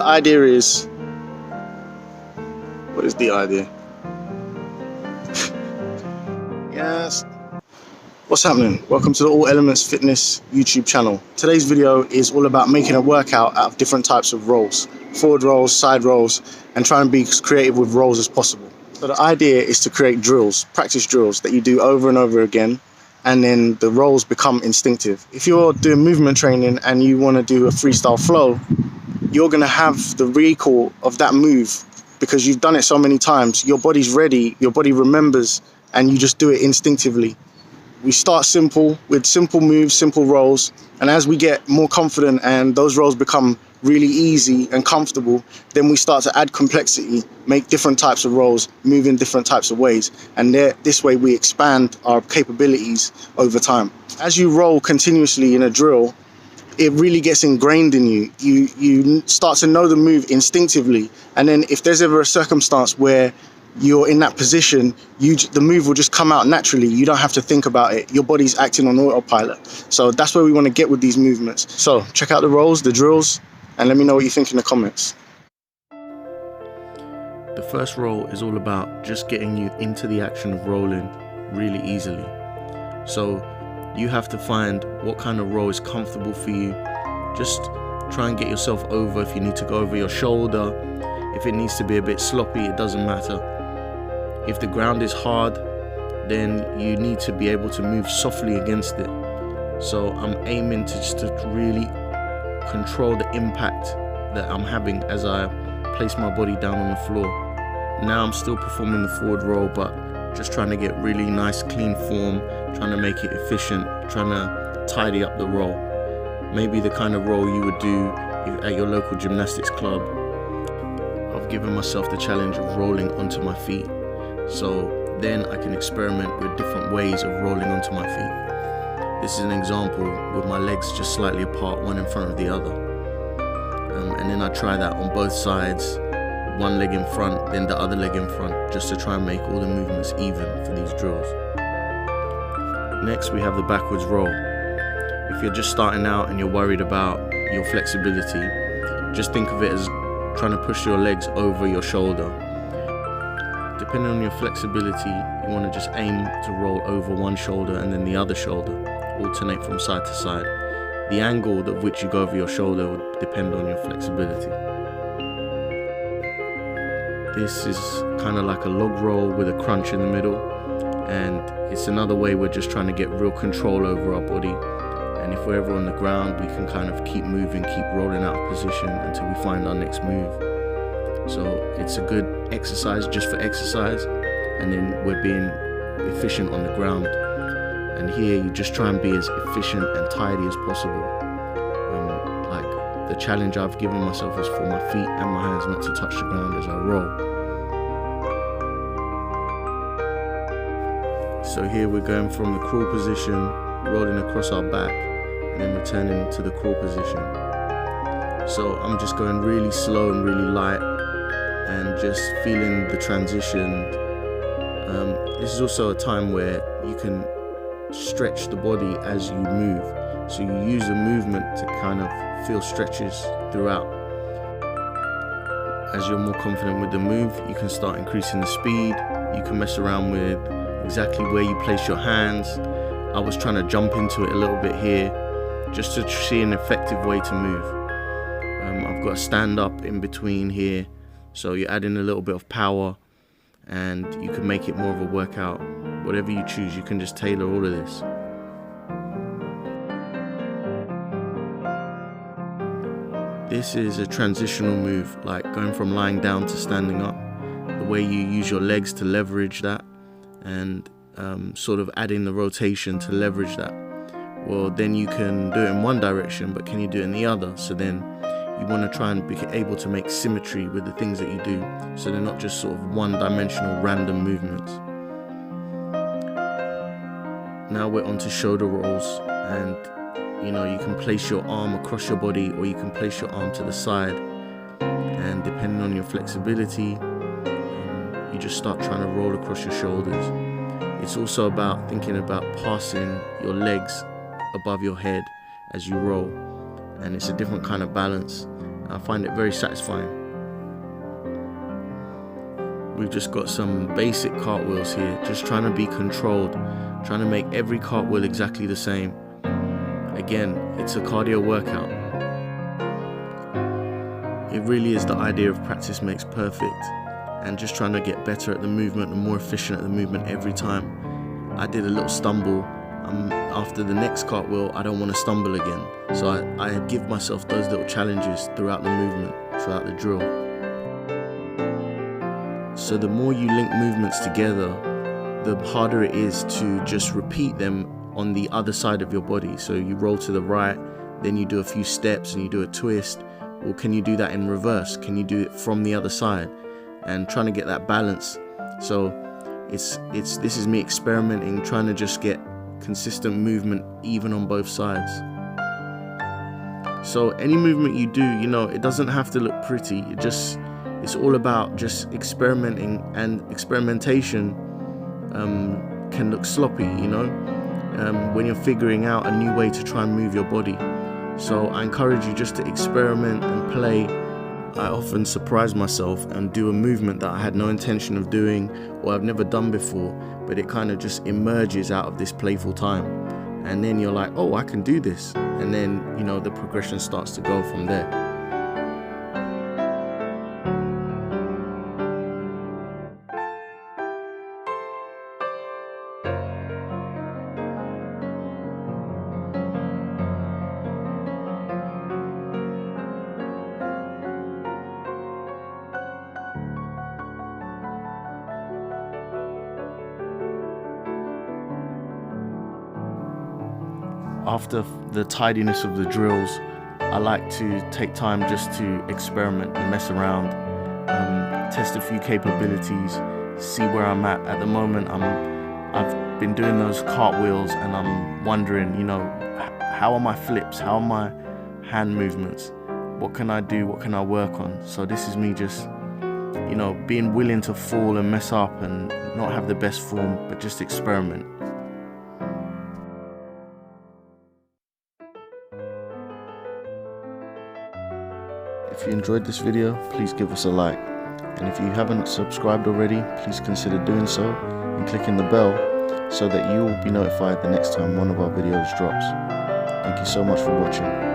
the idea is, what is the idea? Yes. What's happening? Welcome to the All Elements Fitness YouTube channel. Today's video is all about making a workout out of different types of rolls. Forward rolls, side rolls, and try and be as creative with rolls as possible. So the idea is to create drills, practice drills that you do over and over again, and then the rolls become instinctive. If you're doing movement training and you want to do a freestyle flow, you're going to have the recall of that move because you've done it so many times. Your body's ready, your body remembers, and you just do it instinctively. We start simple with simple moves, simple rolls, and as we get more confident and those rolls become really easy and comfortable, then we start to add complexity, make different types of rolls, move in different types of ways, and this way we expand our capabilities over time. As you roll continuously in a drill, it really gets ingrained in you. You start to know the move instinctively, and then if there's ever a circumstance where you're in that position, the move will just come out naturally. You don't have to think about it. Your body's acting on autopilot. So that's where we want to get with these movements. So check out the rolls, the drills, and let me know what you think in the comments. The first roll is all about just getting you into the action of rolling really easily. So you have to find what kind of roll is comfortable for you. Just try and get yourself over. If you need to go over your shoulder, if it needs to be a bit sloppy, it doesn't matter. If the ground is hard, then you need to be able to move softly against it. So I'm aiming to just to really control the impact that I'm having as I place my body down on the floor. Now I'm still performing the forward roll, but just trying to get really nice clean form, trying to make it efficient, trying to tidy up the roll. Maybe the kind of roll you would do at your local gymnastics club. I've given myself the challenge of rolling onto my feet. So then I can experiment with different ways of rolling onto my feet. This is an example with my legs just slightly apart, one in front of the other. And then I try that on both sides, one leg in front, then the other leg in front, just to try and make all the movements even for these drills. Next we have the backwards roll. If you're just starting out and you're worried about your flexibility, just think of it as trying to push your legs over your shoulder. Depending on your flexibility, you want to just aim to roll over one shoulder and then the other shoulder, alternate from side to side. The angle of which you go over your shoulder would depend on your flexibility. This is kind of like a log roll with a crunch in the middle, and it's another way we're just trying to get real control over our body. And if we're ever on the ground, we can kind of keep moving, keep rolling out of position until we find our next move. So it's a good exercise just for exercise, and then we're being efficient on the ground. And here you just try and be as efficient and tidy as possible. Like the challenge I've given myself is for my feet and my hands not to touch the ground as I roll. So here we're going from the crawl position, rolling across our back, and then returning to the crawl position. So I'm just going really slow and really light, and just feeling the transition. This is also a time where you can stretch the body as you move. So you use the movement to kind of feel stretches throughout. As you're more confident with the move, you can start increasing the speed. You can mess around with exactly where you place your hands. I was trying to jump into it a little bit here, just to see an effective way to move. I've got a stand up in between here. So you add in a little bit of power and you can make it more of a workout. Whatever you choose, you can just tailor all of this. This is a transitional move, like going from lying down to standing up. The way you use your legs to leverage that, and sort of adding the rotation to leverage that. Well, then you can do it in one direction, but can you do it in the other? So then you want to try and be able to make symmetry with the things that you do, so they're not just sort of one-dimensional random movements. Now we're onto shoulder rolls, and you can place your arm across your body, or you can place your arm to the side, and depending on your flexibility, you just start trying to roll across your shoulders. It's also about thinking about passing your legs above your head as you roll, and it's a different kind of balance. I find it very satisfying. We've just got some basic cartwheels here, just trying to be controlled, trying to make every cartwheel exactly the same. Again, it's a cardio workout. It really is the idea of practice makes perfect, and just trying to get better at the movement and more efficient at the movement every time. I did a little stumble. After the next cartwheel, I don't want to stumble again. So I give myself those little challenges throughout the movement, throughout the drill. So the more you link movements together, the harder it is to just repeat them on the other side of your body. So you roll to the right, then you do a few steps and you do a twist. Or can you do that in reverse? Can you do it from the other side? And trying to get that balance. So this is me experimenting, trying to just get consistent movement even on both sides. So any movement you do, it doesn't have to look pretty. It's all about just experimenting, and experimentation can look sloppy, when you're figuring out a new way to try and move your body. So I encourage you just to experiment and play. I often surprise myself and do a movement that I had no intention of doing or I've never done before, but it kind of just emerges out of this playful time. And then you're like, oh, I can do this. And then, the progression starts to go from there. After the tidiness of the drills, I like to take time just to experiment and mess around, test a few capabilities, see where I'm at. At the moment, I've been doing those cartwheels and I'm wondering, how are my flips? How are my hand movements? What can I do? What can I work on? So this is me just, being willing to fall and mess up and not have the best form, but just experiment. If you enjoyed this video, please give us a like. And if you haven't subscribed already, please consider doing so and clicking the bell so that you will be notified the next time one of our videos drops. Thank you so much for watching.